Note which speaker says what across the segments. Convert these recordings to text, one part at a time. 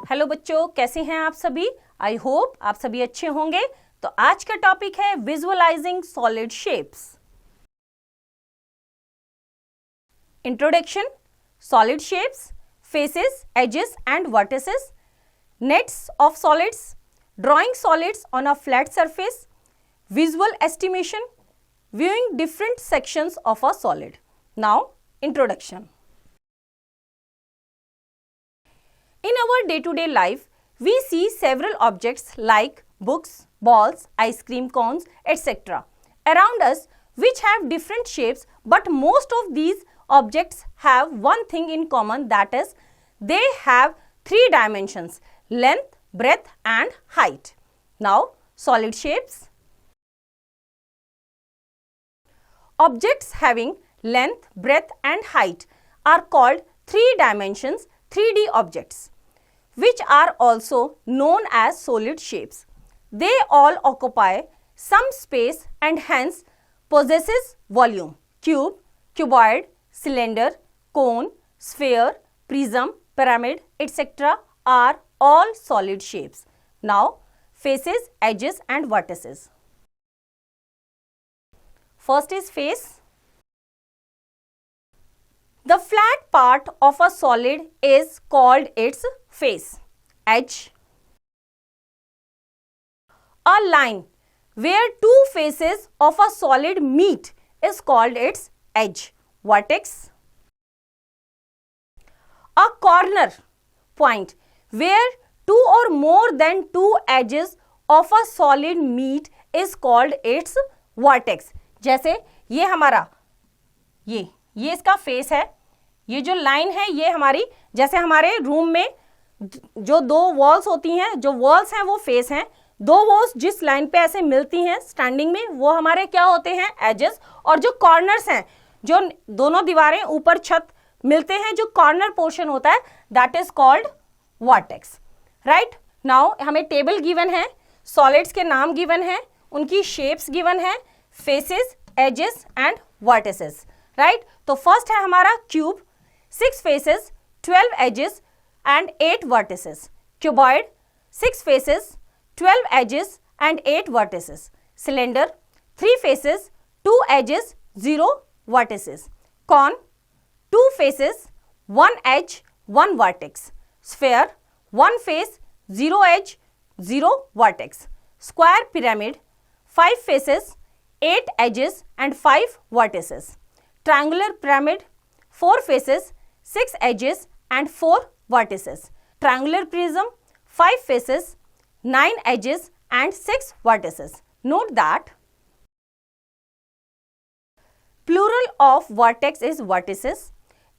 Speaker 1: Hello बच्चों, कैसे हैं आप सभी। आई होप आप सभी अच्छे होंगे। तो आज का टॉपिक है visualising solid shapes. Introduction, solid shapes, faces, edges and vertices, nets of solids, drawing solids on a flat surface, visual estimation, viewing different sections of a solid. Now, introduction. In our day-to-day life, we see several objects like books, balls, ice cream cones, etc. around us which have different shapes, but most of these objects have one thing in common, that is they have three dimensions: length, breadth and height. Now, solid shapes. Objects having length, breadth and height are called three dimensions 3D objects, which are also known as solid shapes. They all occupy some space and hence possesses volume. Cube, cuboid, cylinder, cone, sphere, prism, pyramid, etc. are all solid shapes. Now, faces, edges and vertices. First is face. The flat part of a solid is called its face. Edge. A line where two faces of a solid meet is called its edge. Vertex. A corner point where two or more than two edges of a solid meet is called its vertex. जैसे ये हमारा ये इसका face है, ये जो line है ये हमारी, जैसे हमारे रूम में जो दो वॉल्स होती हैं, जो वॉल्स हैं वो फेस हैं। दो वॉल्स जिस लाइन पे ऐसे मिलती हैं स्टैंडिंग में, वो हमारे क्या होते हैं, एजेस। और जो कॉर्नर्स हैं, जो दोनों दीवारें ऊपर छत मिलते हैं, जो कॉर्नर पोर्शन होता है, that is called vertex. Right. Now हमें टेबल गिवन है, सॉलिड्स के नाम गिवन है, उनकी शेप्स गिवन है, faces, edges and vertices. Right. तो फर्स्ट है हमारा cube, 6 faces, 12 edges and 8 vertices. Cuboid, 6 faces, 12 edges and 8 vertices. Cylinder, 3 faces, 2 edges, 0 vertices. Cone, 2 faces, 1 edge, 1 vertex. Sphere, 1 face, 0 edge, 0 vertex. Square pyramid, 5 faces, 8 edges and 5 vertices. Triangular pyramid, 4 faces, 6 edges and 4 vertices. Triangular prism, 5 faces, 9 edges and 6 vertices. Note that plural of vertex is vertices.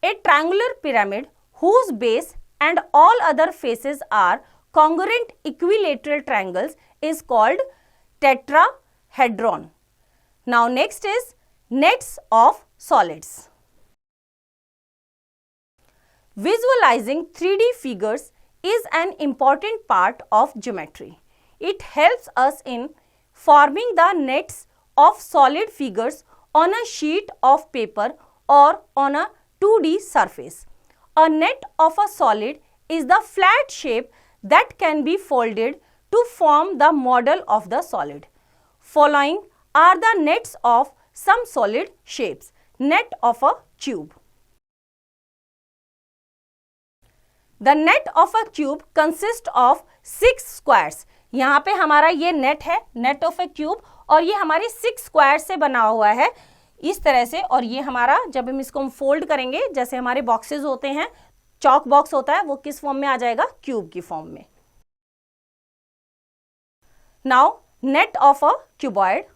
Speaker 1: A triangular pyramid whose base and all other faces are congruent equilateral triangles is called tetrahedron. Now next is nets of solids. Visualizing 3D figures is an important part of geometry. It helps us in forming the nets of solid figures on a sheet of paper or on a 2D surface. A net of a solid is the flat shape that can be folded to form the model of the solid. Following are the nets of some solid shapes. Net of a cube. The net of a cube consists of 6 squares. यहाँ पे हमारा ये net है, net of A cube, और ये हमारे 6 square से बना हुआ है इस तरह से। और ये हमारा, जब हम इसको फोल्ड करेंगे, जैसे हमारे बॉक्सेस होते हैं, चॉक बॉक्स होता है, वो किस फॉर्म में आ जाएगा, क्यूब की फॉर्म में। Now net of a cuboid.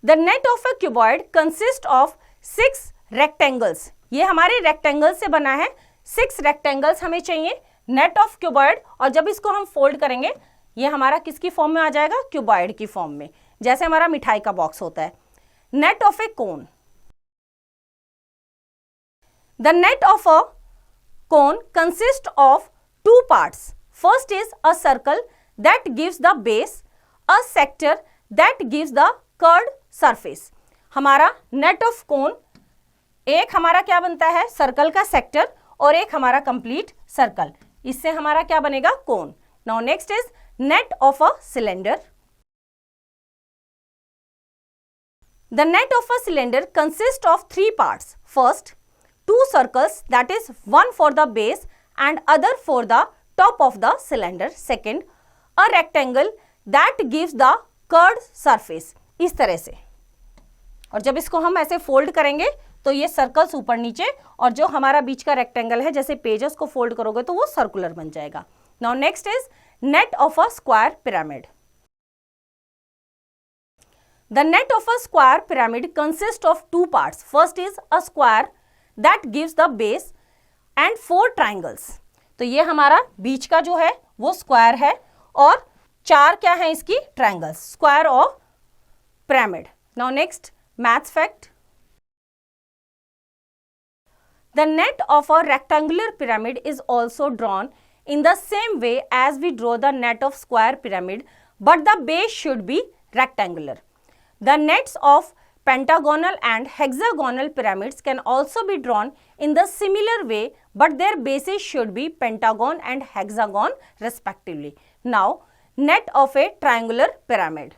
Speaker 1: The net of a cuboid consists of 6 rectangles. ये हमारे रेक्टेंगल से बना है, 6 रेक्टेंगल्स हमें चाहिए नेट ऑफ क्यूबॉइड। और जब इसको हम फोल्ड करेंगे, ये हमारा किसकी फॉर्म में आ जाएगा, क्यूबॉइड की फॉर्म में, जैसे हमारा मिठाई का बॉक्स होता है। Net of A cone. The net of a cone consists of 2 parts. First is a circle that gives the base, a sector that gives the curved surface. हमारा नेट ऑफ कोन, एक हमारा क्या बनता है, circle का sector, और एक हमारा कंप्लीट सर्कल, इससे हमारा क्या बनेगा, cone. Now next is net of a cylinder. The net of a cylinder consists of three parts. First, two circles, that is one for the base and other for the top of the cylinder. Second, a rectangle that gives the curved surface. इस तरह से, और जब इसको हम ऐसे fold करेंगे तो ये सर्कल्स ऊपर नीचे, और जो हमारा बीच का रेक्टेंगल है जैसे पेजेस को फोल्ड करोगे तो वो सर्कुलर बन जाएगा. Now next is net of a square pyramid. The net of a square pyramid consists of two parts. First is a square that gives the base and four triangles. तो ये हमारा बीच का जो है वो स्क्वायर है और चार क्या है इसकी, triangles. Square of pyramid. Now next maths fact. The net of a rectangular pyramid is also drawn in the same way as we draw the net of square pyramid, but the base should be rectangular. The nets of pentagonal and hexagonal pyramids can also be drawn in the similar way, but their bases should be pentagon and hexagon respectively. Now, net of a triangular pyramid.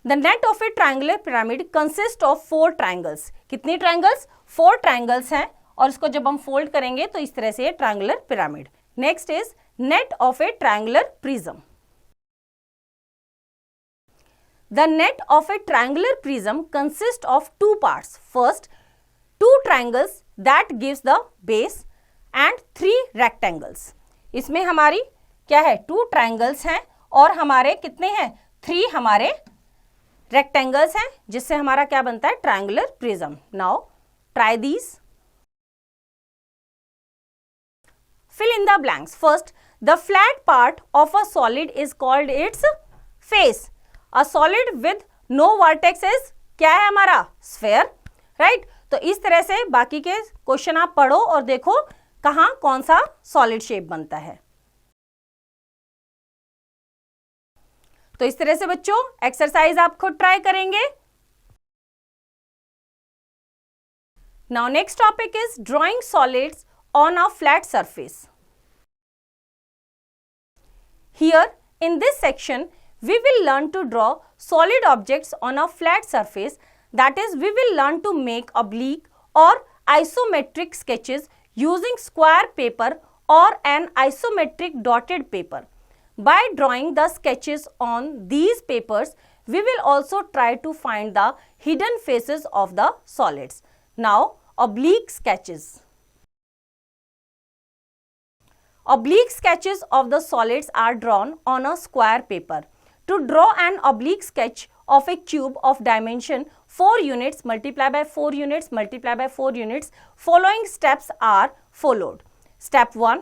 Speaker 1: The net of a triangular pyramid consists of four triangles. कितनी triangles? Four triangles हैं, और इसको जब हम fold करेंगे तो इस तरह से ये triangular pyramid. Next is net of a triangular prism. The net of a triangular prism consists of two parts. First, two triangles that gives the base and three rectangles. इसमें हमारी क्या है, two triangles हैं और हमारे कितने हैं, three हमारे rectangles हैं, जिससे हमारा क्या बनता है, triangular prism. Now try these. Fill in the blanks. First, the flat part of a solid is called its face. A solid with no vertex is क्या है हमारा, sphere, right? तो इस तरह से बाकी के क्वेश्चन आप पढ़ो और देखो कहां कौन सा सॉलिड शेप बनता है. तो इस तरह से बच्चों एक्सरसाइज आप खुद ट्राई करेंगे. Now next topic is drawing solids on a flat surface. Here in this section we will learn to draw solid objects on a flat surface. That is, we will learn to make oblique or isometric sketches using square paper or an isometric dotted paper. By drawing the sketches on these papers, we will also try to find the hidden faces of the solids. Now, oblique sketches. Oblique sketches of the solids are drawn on a square paper. To draw an oblique sketch of a cube of dimension 4 units multiply by 4 units multiply by 4 units, following steps are followed. Step 1.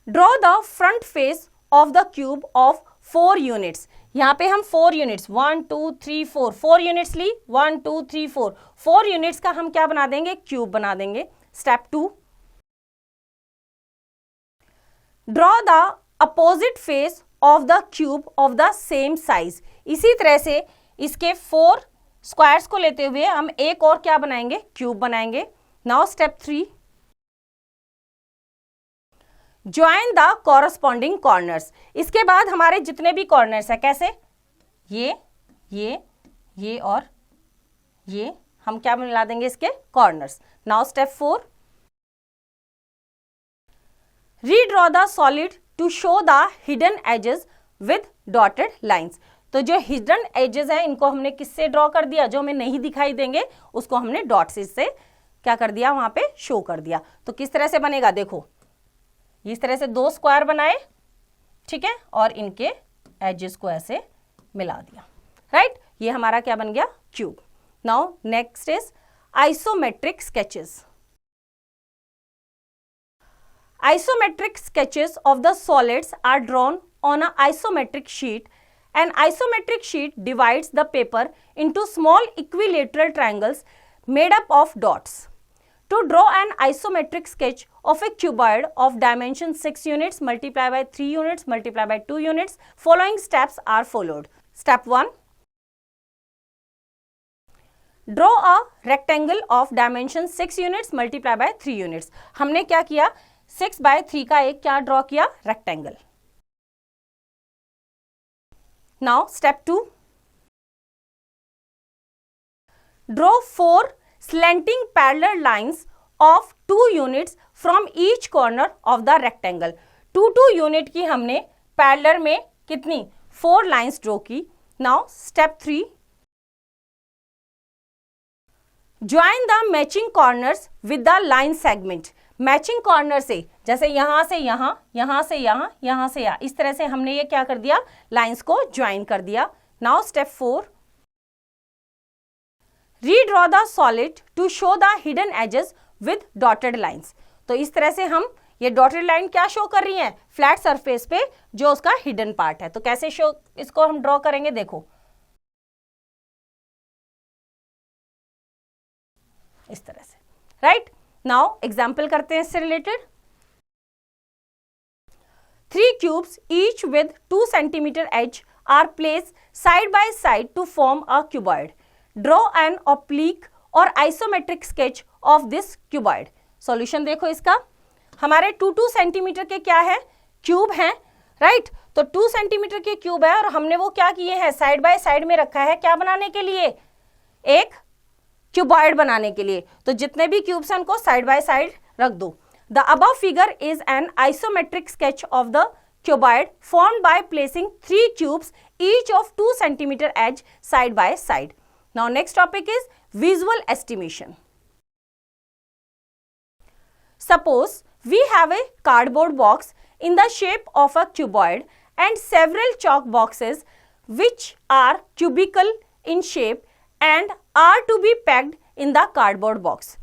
Speaker 1: Draw the front face of the cube of 4 units. यहाँ पे हम 4 units 1 2 3 4 4 units ली 1 2 3 4 4 units का हम क्या बना देंगे, cube बना देंगे. Step 2. Draw the opposite face of the cube of the same size. इसी तरह से इसके 4 स्क्वायर्स को लेते हुए हम एक और क्या बनाएंगे, क्यूब बनाएंगे. Now step 3. Join the corresponding corners. इसके बाद हमारे जितने भी कॉर्नर्स है, कैसे, ये और ये हम क्या मिला देंगे, इसके corners. Now step 4. Redraw the solid to show the hidden edges with dotted lines. तो जो हिडन एजेस हैं इनको हमने किससे ड्रॉ कर दिया, जो हमें नहीं दिखाई देंगे उसको हमने डॉट्स से क्या कर दिया, वहां पे शो कर दिया. तो किस तरह से बनेगा, देखो इस तरह से 2 स्क्वायर बनाए, ठीक है, और इनके एजेस को ऐसे मिला दिया, राइट. ये हमारा क्या बन गया, cube. Now next is isometric sketches. Isometric sketches of the solids are drawn on an isometric sheet. An isometric sheet divides the paper into small equilateral triangles made up of dots. To draw an isometric sketch of a cuboid of dimension 6 units multiply by 3 units multiply by 2 units, following steps are followed. Step 1. Draw a rectangle of dimension 6 units multiply by 3 units. हमने क्या किया, 6/3 का एक क्या draw किया, rectangle. Now step 2, draw 4 slanting parallel lines of 2 units from each corner of the rectangle। 2 unit की हमने parallel में कितनी 4 लाइंस ड्रॉ की। Now step 3, join the matching corners with the line segment. Matching corner से, जैसे यहां से यहां, यहां से यहां, यहां से यहां, इस तरह से हमने ये क्या कर दिया, लाइंस को ज्वाइन कर दिया। Now step 4, redraw the solid to show the hidden edges with dotted lines. तो इस तरह से हम ये डॉटेड लाइन क्या शो कर रही है, फ्लैट सरफेस पे जो उसका हिडन पार्ट है। तो कैसे शो इसको हम ड्रॉ करेंगे, देखो इस तरह से, राइट। नाउ एग्जाम्पल करते हैं इससे related. 3 cubes each with 2 centimeter edge are placed side by side to form a cuboid. Draw an oblique और isometric sketch of this cuboid. Solution देखो इसका, हमारे 2 सेंटीमीटर के क्या है, क्यूब हैं, राइट। तो 2 सेंटीमीटर के क्यूब है और हमने वो क्या किए हैं, साइड बाय साइड में रखा है, क्या बनाने के लिए, एक क्यूबॉइड बनाने के लिए। तो जितने भी क्यूब्स हैं उनको साइड बाय साइड रख दो। The above figure is an isometric sketch of the cuboid formed by placing 3 cubes each of 2 centimeter edge side by side. Now next topic is visual estimation. Suppose we have a cardboard box in the shape of a cuboid and several chalk boxes which are cubical in shape and are to be packed in the cardboard box.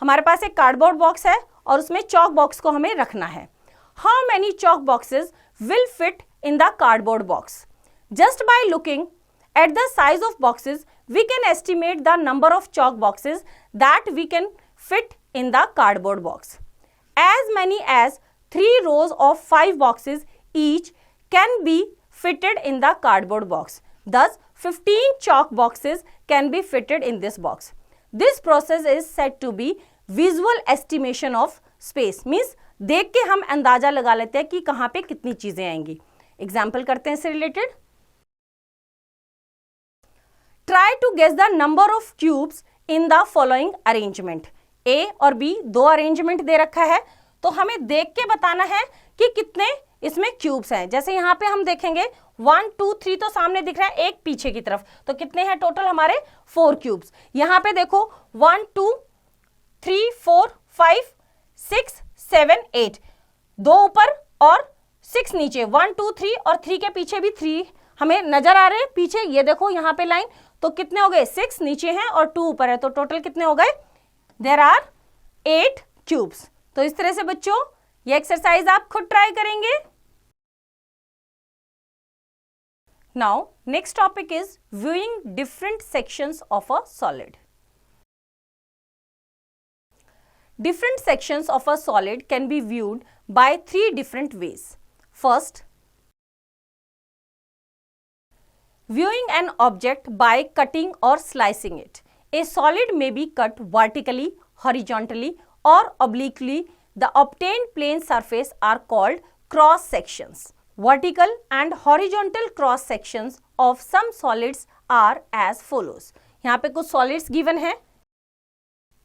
Speaker 1: हमारे पास एक cardboard box है और उसमें chalk box को हमें रखना है। How many chalk boxes will fit in the cardboard box? Just by looking at the size of boxes, we can estimate the number of chalk boxes that we can fit in the cardboard box. As many as 3 rows of 5 boxes each can be fitted in the cardboard box. Thus, 15 chalk boxes can be fitted in this box. This process is said to be visual estimation of space. Means देख के हम अंदाजा लगा लेते हैं कि कहां पे कितनी चीजें आएंगी। एग्जाम्पल करते हैं इससे related. Try to guess the number of cubes in the following arrangement. A और बी 2 अरेंजमेंट दे रखा है, तो हमें देख के बताना है कि कितने इसमें क्यूब्स हैं। जैसे यहां पे हम देखेंगे 1 2 3 तो सामने दिख रहा है, एक पीछे की तरफ, तो कितने हैं टोटल हमारे 4 क्यूब्स। यहां पे देखो 1 2 3 4 5 6 7 8, 2 ऊपर और 6 नीचे, 1 2 3 और 3 के पीछे भी 3 हमें नजर आ रहे हैं पीछे। ये देखो यहाँ पे लाइन, तो कितने हो गए, 6 नीचे हैं और 2 ऊपर है, तो टोटल कितने हो गए, देयर आर 8 क्यूब्स। तो इस तरह से बच्चों ये एक्सरसाइज आप खुद ट्राई करेंगे। Now next topic is viewing different sections of a solid. Different sections of a solid can be viewed by 3 different ways. First, viewing an object by cutting or slicing it. A solid may be cut vertically, horizontally or obliquely. The obtained plane surface are called cross sections. Vertical and horizontal cross sections of some solids are as follows. यहाँ पे कुछ solids given है,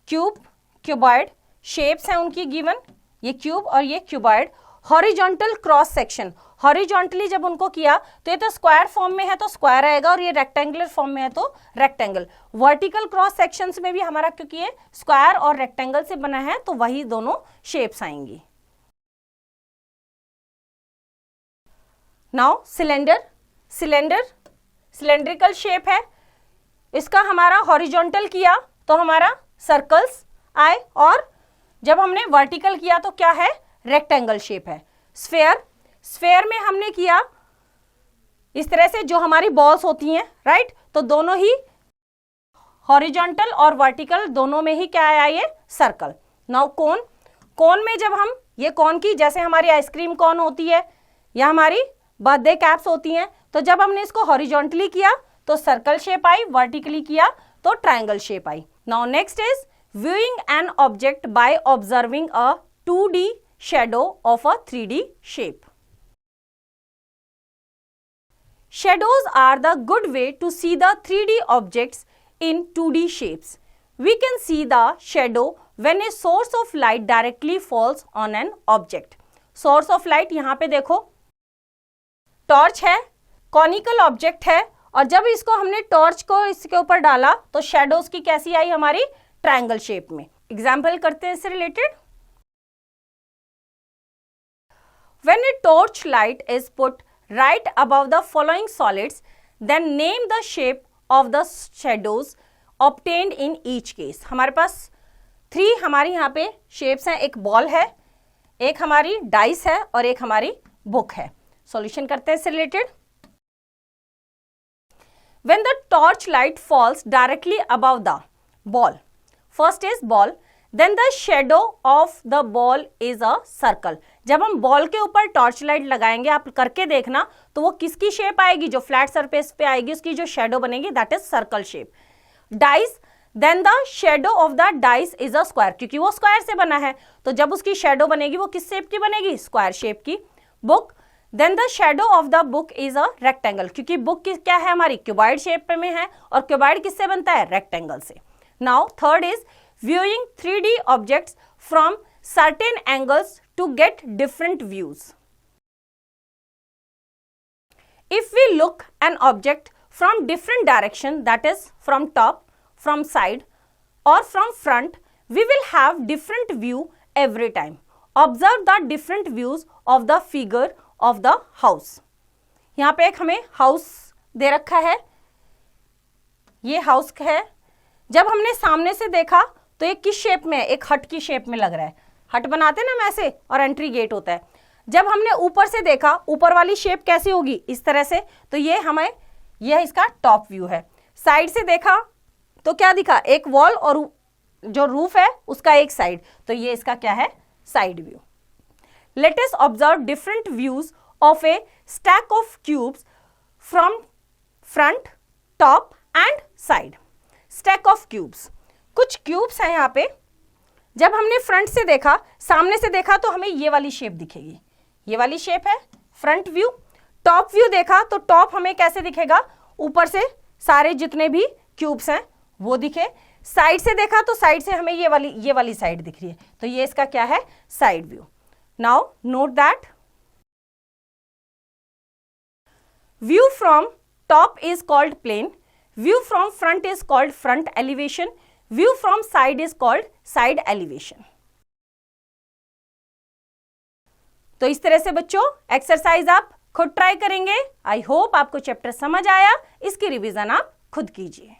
Speaker 1: cube, cuboid, shapes हैं उनकी given, ये cube और ये cuboid. Horizontal cross section, horizontally जब उनको किया तो ये तो स्क्वायर फॉर्म में है तो स्क्वायर आएगा और ये रेक्टेंगुलर फॉर्म में है तो रेक्टेंगल। वर्टिकल क्रॉस सेक्शंस में भी हमारा क्योंकि ये स्क्वायर और रेक्टेंगल से बना है तो वही दोनों शेप्स आएंगी। नाउ सिलेंडर, सिलेंड्रिकल शेप है, इसका हमारा हॉरिजॉन्टल किया तो हमारा सर्कल्स आए और जब हमने वर्टिकल किया तो क्या है, रेक्टेंगल शेप है। स्फेयर में हमने किया इस तरह से, जो हमारी बॉल्स होती हैं, राइट, तो दोनों ही हॉरिजॉन्टल और वर्टिकल दोनों में ही क्या आया, ये सर्कल। नाउ कोन में जब हम ये कोन की, जैसे हमारी आइसक्रीम कोन होती है या हमारी बर्थडे कैप्स होती हैं, तो जब हमने इसको हॉरिजॉन्टली किया तो सर्कल शेप आई, वर्टिकली किया तो triangle shape I. Now next is viewing an object by observing a 2D shadow of a 3D shape. Shadows are the good way to see the 3D objects in 2D shapes. We can see the shadow when a source of light directly falls on an object. Source of light यहाँ पे देखो torch है, conical object है, और जब इसको हमने torch को इसके ऊपर डाला तो शेडोज की कैसी आई हमारी, ट्रायंगल शेप में। एग्जाम्पल करते हैं इससे related. When a torch light is put right above the following solids, then name the shape of the shadows obtained in each case. हमारे पास 3 हमारी यहाँ पे शेप्स हैं, एक बॉल है, एक हमारी डाइस है और एक हमारी बुक है। सॉल्यूशन करते हैं इससे related. When the torch light falls directly above the ball, first is ball, then the shadow of the ball is a circle. जब हम बॉल के ऊपर टॉर्च लाइट लगाएंगे, आप करके देखना, तो वो किसकी शेप आएगी, जो फ्लैट सरफेस पे आएगी उसकी जो शेडो बनेगी that is circle shape. Dice, then the shadow of the dice is a square, क्योंकि वो स्क्वायर से बना है, तो जब उसकी शेडो बनेगी वो किस शेप की बनेगी, स्क्वायर शेप की। Book, then the shadow of the book is a rectangle, क्योंकि बुक क्या है हमारी, क्यूबॉइड शेप में है, और क्यूबॉइड किससे बनता है, रेक्टेंगल से। Now third is viewing 3D objects from certain angles to get different views. If we look an object from different direction, that is from top, from side or from front, we will have different view every time. Observe the different views of the figure of the house. यहाँ पे एक हमें house दे रखा है, ये house है। जब हमने सामने से देखा तो ये किस शेप में है, एक हट की शेप में लग रहा है, हट बनाते ना हम ऐसे, और एंट्री गेट होता है। जब हमने ऊपर से देखा, ऊपर वाली शेप कैसी होगी, इस तरह से, तो ये हमें, यह इसका टॉप व्यू है। साइड से देखा तो क्या दिखा, एक वॉल और जो रूफ है उसका एक साइड, तो ये इसका क्या है, side view. Let us observe different views of A stack of cubes from front, top and side. Stack of cubes, कुछ क्यूब्स हैं यहाँ पे, जब हमने फ्रंट से देखा, सामने से देखा तो हमें ये वाली शेप दिखेगी, ये वाली शेप है फ्रंट व्यू। टॉप व्यू देखा तो टॉप हमें कैसे दिखेगा, ऊपर से सारे जितने भी क्यूब्स हैं वो दिखे। साइड से देखा तो साइड से हमें ये वाली साइड दिख रही है, तो ये इसका क्या है, side view. Now note that view from top is called plan, view from front is called front elevation, view from side is called side elevation. तो इस तरह से बच्चों एक्सरसाइज आप खुद ट्राई करेंगे। आई होप आपको चैप्टर समझ आया, इसकी रिवीजन आप खुद कीजिए।